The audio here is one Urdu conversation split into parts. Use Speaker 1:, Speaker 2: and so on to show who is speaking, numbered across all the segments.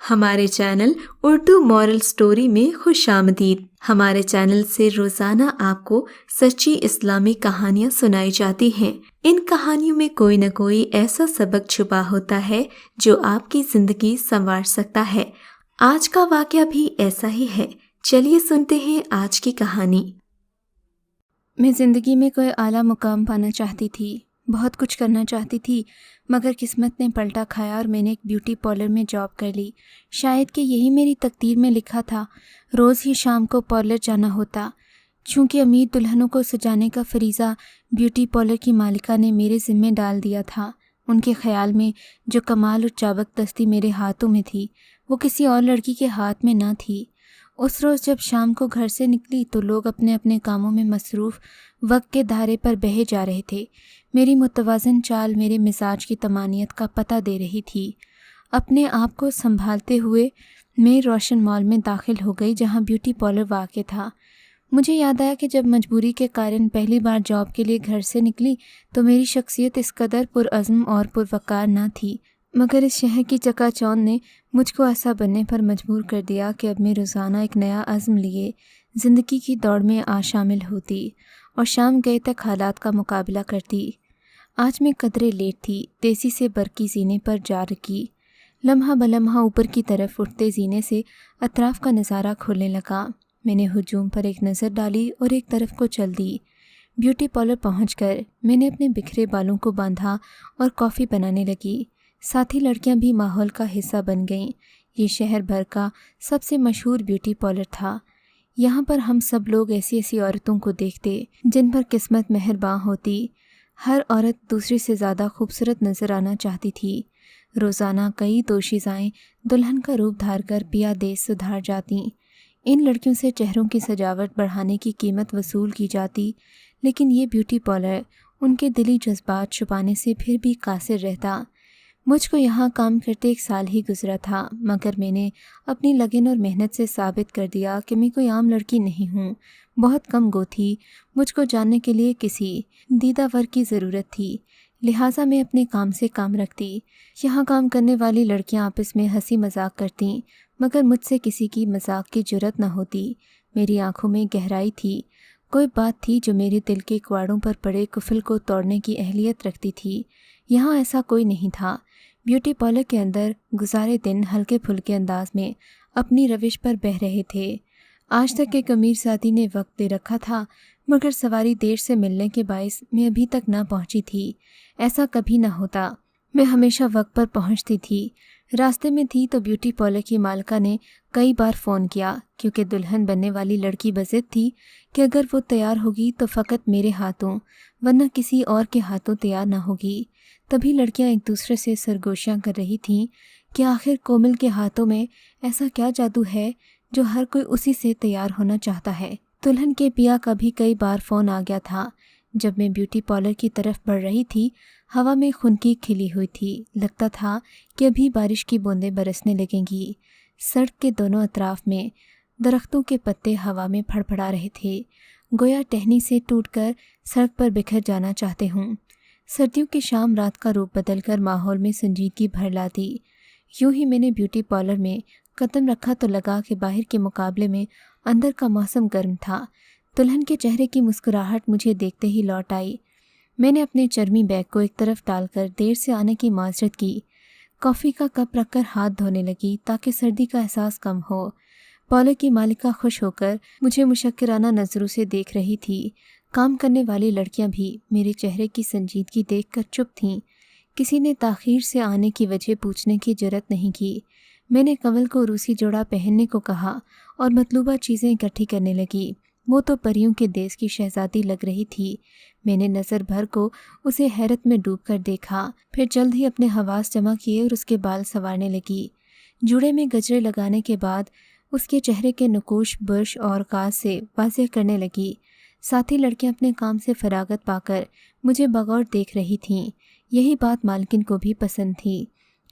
Speaker 1: ہمارے چینل اردو مورل سٹوری میں خوش آمدید۔ ہمارے چینل سے روزانہ آپ کو سچی اسلامی کہانیاں سنائی جاتی ہیں۔ ان کہانیوں میں کوئی نہ کوئی ایسا سبق چھپا ہوتا ہے جو آپ کی زندگی سنوار سکتا ہے۔ آج کا واقعہ بھی ایسا ہی ہے۔ چلیے سنتے ہیں آج کی کہانی۔
Speaker 2: میں زندگی میں کوئی اعلیٰ مقام پانا چاہتی تھی، بہت کچھ کرنا چاہتی تھی، مگر قسمت نے پلٹا کھایا اور میں نے ایک بیوٹی پارلر میں جاب کر لی۔ شاید کہ یہی میری تقدیر میں لکھا تھا، روز ہی شام کو پارلر جانا ہوتا۔ چونکہ امیر دلہنوں کو سجانے کا فریضہ بیوٹی پارلر کی مالکہ نے میرے ذمے ڈال دیا تھا، ان کے خیال میں جو کمال اور چابک دستی میرے ہاتھوں میں تھی وہ کسی اور لڑکی کے ہاتھ میں نہ تھی۔ اس روز جب شام کو گھر سے نکلی تو لوگ اپنے اپنے کاموں میں مصروف وقت کے دھارے پر بہے جا رہے تھے۔ میری متوازن چال میرے مزاج کی طمانینت کا پتہ دے رہی تھی۔ اپنے آپ کو سنبھالتے ہوئے میں روشن مال میں داخل ہو گئی جہاں بیوٹی پارلر واقع تھا۔ مجھے یاد آیا کہ جب مجبوری کے کارن پہلی بار جاب کے لیے گھر سے نکلی تو میری شخصیت اس قدر پرعزم اور پروقار نہ تھی، مگر اس شہر کی چکا چوند نے مجھ کو ایسا بننے پر مجبور کر دیا کہ اب میں روزانہ ایک نیا عزم لیے زندگی کی دوڑ میں شامل ہوتی اور شام گئے تک حالات کا مقابلہ کرتی۔ آج میں قدرے لیٹ تھی، تیزی سے برقی زینے پر جا رکی۔ لمحہ بلمحہ اوپر کی طرف اٹھتے زینے سے اطراف کا نظارہ کھلنے لگا۔ میں نے ہجوم پر ایک نظر ڈالی اور ایک طرف کو چل دی۔ بیوٹی پارلر پہنچ کر میں نے اپنے بکھرے بالوں کو باندھا اور کافی بنانے لگی۔ ساتھی لڑکیاں بھی ماحول کا حصہ بن گئیں۔ یہ شہر بھر کا سب سے مشہور بیوٹی پارلر تھا۔ یہاں پر ہم سب لوگ ایسی ایسی عورتوں کو دیکھتے جن پر قسمت مہرباں ہوتی۔ ہر عورت دوسری سے زیادہ خوبصورت نظر آنا چاہتی تھی۔ روزانہ کئی دوشیزائیں دلہن کا روپ دھار کر پیا دیس سدھار جاتیں۔ ان لڑکیوں سے چہروں کی سجاوٹ بڑھانے کی قیمت وصول کی جاتی، لیکن یہ بیوٹی پارلر ان کے دلی جذبات چھپانے سے پھر بھی قاصر رہتا۔ مجھ کو یہاں کام کرتے 1 سال ہی گزرا تھا، مگر میں نے اپنی لگن اور محنت سے ثابت کر دیا کہ میں کوئی عام لڑکی نہیں ہوں۔ بہت کم گو تھی، مجھ کو جاننے کے لیے کسی دیدہ ور کی ضرورت تھی، لہٰذا میں اپنے کام سے کام رکھتی۔ یہاں کام کرنے والی لڑکیاں آپس میں ہنسی مذاق کرتیں، مگر مجھ سے کسی کی مذاق کی جرات نہ ہوتی۔ میری آنکھوں میں گہرائی تھی، کوئی بات تھی جو میرے دل کے کواڑوں پر پڑے قفل کو توڑنے کی اہلیت رکھتی تھی۔ یہاں ایسا کوئی نہیں تھا۔ بیوٹی پارلر کے اندر گزارے دن ہلکے پھلکے انداز میں اپنی روش پر بہہ رہے تھے۔ آج تک ایک امیر زادی نے وقت دے رکھا تھا، مگر سواری دیر سے ملنے کے باعث میں ابھی تک نہ پہنچی تھی۔ ایسا کبھی نہ ہوتا، میں ہمیشہ وقت پر پہنچتی تھی۔ راستے میں تھی تو بیوٹی پارلر کی مالکہ نے کئی بار فون کیا، کیونکہ دلہن بننے والی لڑکی بضد تھی کہ اگر وہ تیار ہوگی تو فقط میرے ہاتھوں ورنہ کسی اور کے ہاتھوں تیار نہ ہوگی۔ تبھی لڑکیاں ایک دوسرے سے سرگوشیاں کر رہی تھیں کہ آخر کومل کے ہاتھوں میں ایسا کیا جادو ہے جو ہر کوئی اسی سے تیار ہونا چاہتا ہے۔ دلہن کے پیا کا بھی کئی بار فون آ گیا تھا۔ جب میں بیوٹی پارلر کی طرف بڑھ رہی تھی، ہوا میں خنکی کھلی ہوئی تھی، لگتا تھا کہ ابھی بارش کی بوندیں برسنے لگیں گی۔ سڑک کے دونوں اطراف میں درختوں کے پتے ہوا میں پھڑ پھڑا رہے تھے، گویا ٹہنی سے ٹوٹ کر سڑک پر بکھر جانا چاہتے ہوں۔ سردیوں کی شام رات کا روپ بدل کر ماحول میں سنجیدگی بھر لاتی۔ یوں ہی میں نے بیوٹی پارلر میں قدم رکھا تو لگا کہ باہر کے مقابلے میں اندر کا موسم گرم تھا۔ دلہن کے چہرے کی مسکراہٹ مجھے دیکھتے ہی لوٹ آئی۔ میں نے اپنے چرمی بیگ کو ایک طرف ڈال کر دیر سے آنے کی معذرت کی۔ کافی کا کپ رکھ کر ہاتھ دھونے لگی تاکہ سردی کا احساس کم ہو۔ پارلر کی مالکہ خوش ہو کر مجھے مشکرانہ نظروں سے دیکھ رہی تھی۔ کام کرنے والی لڑکیاں بھی میرے چہرے کی سنجیدگی دیکھ کر چپ تھیں۔ کسی نے تاخیر سے آنے کی وجہ پوچھنے کی جرات نہیں کی۔ میں نے کنول کو روسی جوڑا پہننے کو کہا اور مطلوبہ چیزیں اکٹھی کرنے لگی۔ وہ تو پریوں کے دیس کی شہزادی لگ رہی تھی۔ میں نے نظر بھر کو اسے حیرت میں ڈوب کر دیکھا، پھر جلد ہی اپنے حواس جمع کیے اور اس کے بال سنوارنے لگی۔ جوڑے میں گجرے لگانے کے بعد اس کے چہرے کے نقوش برش اور کاز سے واضح کرنے لگی۔ ساتھی لڑکیاں اپنے کام سے فراغت پا کر مجھے بغور دیکھ رہی تھیں۔ یہی بات مالکن کو بھی پسند تھی۔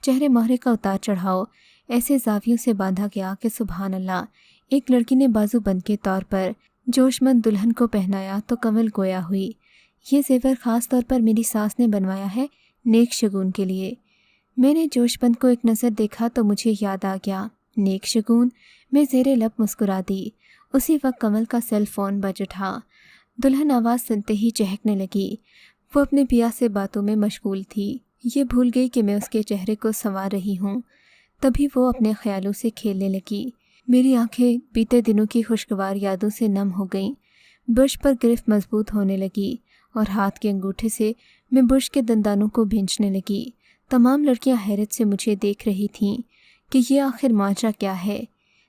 Speaker 2: چہرے مہرے کا اتار چڑھاؤ ایسے زاویوں سے باندھا گیا کہ سبحان اللہ، ایک لڑکی نے بازو بند کے طور پر جوش مند دلہن کو پہنایا تو کنول گویا ہوئی۔ یہ زیور خاص طور پر میری ساس نے بنوایا ہے نیک شگون کے لیے۔ میں نے جوش بند کو ایک نظر دیکھا تو مجھے یاد آ گیا۔ نیک شگون، میں زیر لب مسکرا دی۔ اسی وقت کمل کا سیل فون بج اٹھا۔ دلہن آواز سنتے ہی چہکنے لگی۔ وہ اپنے پیا سے باتوں میں مشغول تھی، یہ بھول گئی کہ میں اس کے چہرے کو سنوار رہی ہوں۔ تبھی وہ اپنے خیالوں سے کھیلنے لگی۔ میری آنکھیں بیتے دنوں کی خوشگوار یادوں سے نم ہو گئیں۔ برش پر گرفت مضبوط ہونے لگی اور ہاتھ کے انگوٹھے سے میں برش کے دندانوں کو بھینچنے لگی۔ تمام لڑکیاں حیرت سے مجھے دیکھ رہی تھیں کہ یہ آخر معجزہ کیا ہے۔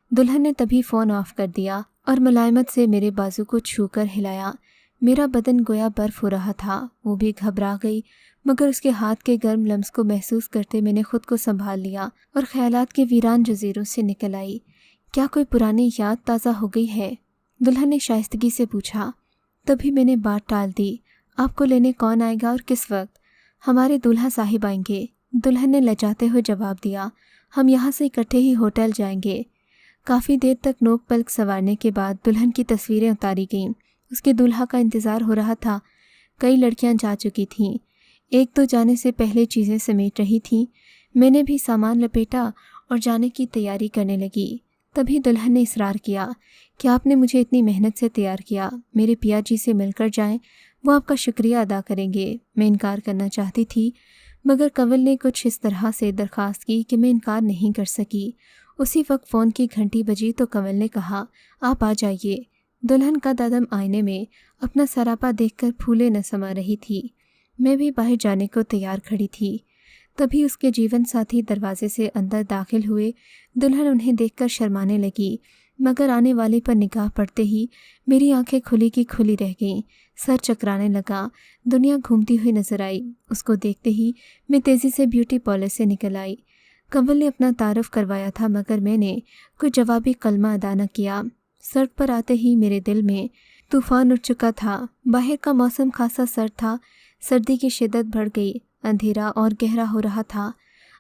Speaker 2: دلہن نے تبھی فون آف کر دیا اور ملائمت سے میرے بازو کو چھو کر ہلایا۔ میرا بدن گویا برف ہو رہا تھا۔ وہ بھی گھبرا گئی، مگر اس کے ہاتھ کے گرم لمس کو محسوس کرتے میں نے خود کو سنبھال لیا اور خیالات کے ویران جزیروں سے نکل آئی۔ کیا کوئی پرانی یاد تازہ ہو گئی ہے؟ دلہن نے شائستگی سے پوچھا۔ تبھی میں نے بات ٹال دی۔ آپ کو لینے کون آئے گا اور کس وقت؟ ہمارے دولہا صاحب آئیں گے، دلہن نے لجاتے ہوئے جواب دیا۔ ہم یہاں سے اکٹھے ہی ہوٹل جائیں گے۔ کافی دیر تک نوک پلک سنوارنے کے بعد دلہن کی تصویریں اتاری گئیں۔ اس کے دولہا کا انتظار ہو رہا تھا۔ کئی لڑکیاں جا چکی تھیں، ایک دو جانے سے پہلے چیزیں سمیٹ رہی تھیں۔ میں نے بھی سامان لپیٹا اور جانے کی تیاری کرنے لگی۔ تبھی دلہن نے اصرار کیا کہ آپ نے مجھے اتنی محنت سے تیار کیا، میرے پیا جی سے مل کر جائیں، وہ آپ کا شکریہ ادا کریں گے۔ میں انکار کرنا چاہتی تھی، مگر کنول نے کچھ اس طرح سے درخواست کی کہ میں انکار نہیں کر سکی۔ اسی وقت فون کی گھنٹی بجی تو کنول نے کہا، آپ آ جائیے۔ دلہن کا دادم آئینے میں اپنا سراپا دیکھ کر پھولے نہ سما رہی تھی۔ میں بھی باہر جانے کو تیار کھڑی تھی۔ تبھی اس کے جیون ساتھی دروازے سے اندر داخل ہوئے۔ دلہن انہیں دیکھ کر شرمانے لگی، مگر آنے والے پر نگاہ پڑتے ہی میری آنکھیں کھلی کی کھلی رہ گئیں، سر چکرانے لگا، دنیا گھومتی ہوئی نظر آئی۔ اس کو دیکھتے ہی میں تیزی سے بیوٹی پارلر سے نکل آئی۔ کنول نے اپنا تعارف کروایا تھا، مگر میں نے کوئی جوابی کلمہ ادا نہ کیا۔ سڑک پر آتے ہی میرے دل میں طوفان اٹھ چکا تھا۔ باہر کا موسم خاصا سرد تھا، سردی کی شدت بڑھ گئی، اندھیرا اور گہرا ہو رہا تھا۔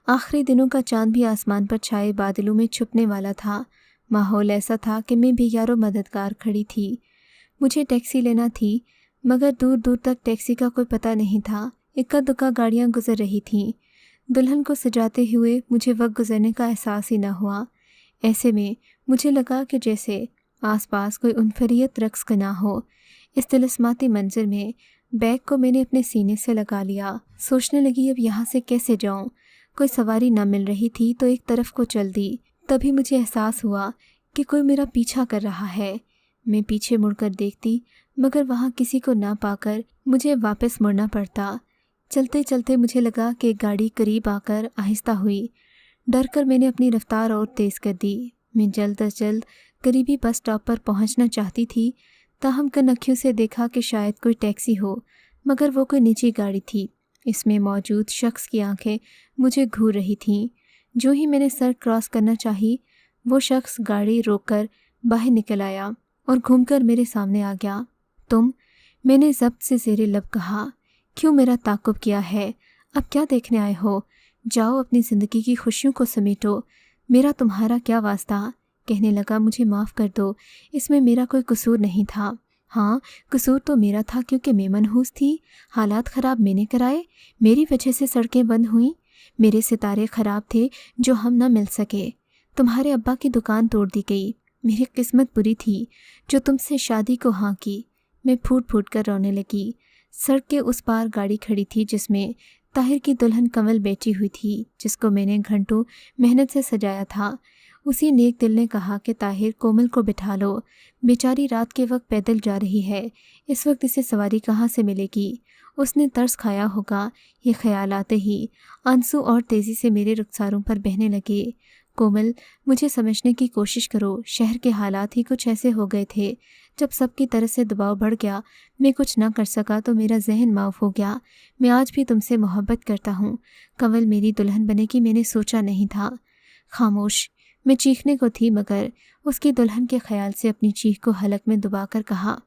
Speaker 2: آخری دنوں کا چاند بھی آسمان پر چھائے بادلوں میں چھپنے والا تھا۔ ماحول ایسا تھا کہ میں بے یار و مددگار کھڑی تھی۔ مجھے ٹیکسی لینا تھی، مگر دور دور تک ٹیکسی کا کوئی پتہ نہیں تھا۔ اکا دکا گاڑیاں گزر رہی تھیں۔ دلہن کو سجاتے ہوئے مجھے وقت گزرنے کا احساس ہی نہ ہوا۔ ایسے میں مجھے لگا کہ جیسے آس پاس کوئی انفریت رقص کا نہ ہو۔ اس طلسماتی منظر میں بیگ کو میں نے اپنے سینے سے لگا لیا۔ سوچنے لگی اب یہاں سے کیسے جاؤں۔ کوئی سواری نہ مل رہی تھی تو ایک طرف کو چل دی۔ تبھی مجھے احساس ہوا کہ کوئی میرا پیچھا کر رہا ہے۔ میں پیچھے مڑ کر دیکھتی، مگر وہاں کسی کو نہ پا کر مجھے واپس مڑنا پڑتا۔ چلتے چلتے مجھے لگا کہ ایک گاڑی قریب آ کر آہستہ ہوئی۔ ڈر کر میں نے اپنی رفتار اور تیز کر دی۔ میں جلد از جلد قریبی بس اسٹاپ پر پہنچنا چاہتی تھی، تاہم کنکھیوں سے دیکھا کہ شاید کوئی ٹیکسی ہو، مگر وہ کوئی نجی گاڑی تھی۔ اس میں موجود شخص کی آنکھیں مجھے گھور رہی تھیں۔ جو ہی میں نے سڑک کراس کرنا چاہی، وہ شخص گاڑی روک کر باہر نکل آیا اور گھوم کر میرے سامنے آ گیا۔ تم؟ میں نے ضبط سے زیر لب کہا۔ کیوں میرا تعاقب کیا ہے؟ اب کیا دیکھنے آئے ہو؟ جاؤ اپنی زندگی کی خوشیوں کو سمیٹو، میرا تمہارا کیا واسطہ؟ کہنے لگا مجھے معاف کر دو، اس میں میرا کوئی قصور نہیں تھا۔ ہاں، قصور تو میرا تھا کیونکہ میں منحوس تھی، حالات خراب میں نے کرائے، میری وجہ سے سڑکیں بند ہوئیں، میرے ستارے خراب تھے جو ہم نہ مل سکے، تمہارے ابا کی دکان توڑ دی گئی، میری قسمت بری تھی جو تم سے شادی کو ہاں کی۔ میں پھوٹ پھوٹ کر رونے لگی۔ سڑک کے اس پار گاڑی کھڑی تھی جس میں طاہر کی دلہن کنول بیٹھی ہوئی تھی، جس کو میں نے گھنٹوں محنت سے سجایا تھا۔ اسی نیک دل نے کہا کہ طاہر کومل کو بٹھا لو، بیچاری رات کے وقت پیدل جا رہی ہے، اس وقت اسے سواری کہاں سے ملے گی؟ اس نے ترس کھایا ہوگا۔ یہ خیال آتے ہی آنسو اور تیزی سے میرے رخساروں پر بہنے لگے۔ کومل، مجھے سمجھنے کی کوشش کرو، شہر کے حالات ہی کچھ ایسے ہو گئے تھے۔ جب سب کی طرف سے دباؤ بڑھ گیا، میں کچھ نہ کر سکا تو میرا ذہن معاف ہو گیا۔ میں آج بھی تم سے محبت کرتا ہوں۔ کنول میری دلہن بنے گی میں نے سوچا نہیں تھا۔ خاموش۔ میں چیخنے کو تھی، مگر اس کی دلہن کے خیال سے اپنی چیخ کو حلق میں دبا کر کہا،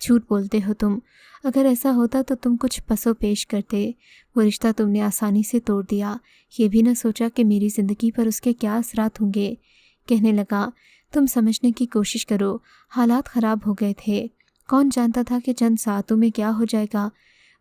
Speaker 2: جھوٹ بولتے ہو تم، اگر ایسا ہوتا تو تم کچھ پس و پیش کرتے۔ وہ رشتہ تم نے آسانی سے توڑ دیا، یہ بھی نہ سوچا کہ میری زندگی پر اس کے کیا اثرات ہوں گے۔ کہنے لگا، تم سمجھنے کی کوشش کرو، حالات خراب ہو گئے تھے، کون جانتا تھا کہ چند ساعتوں میں کیا ہو جائے گا۔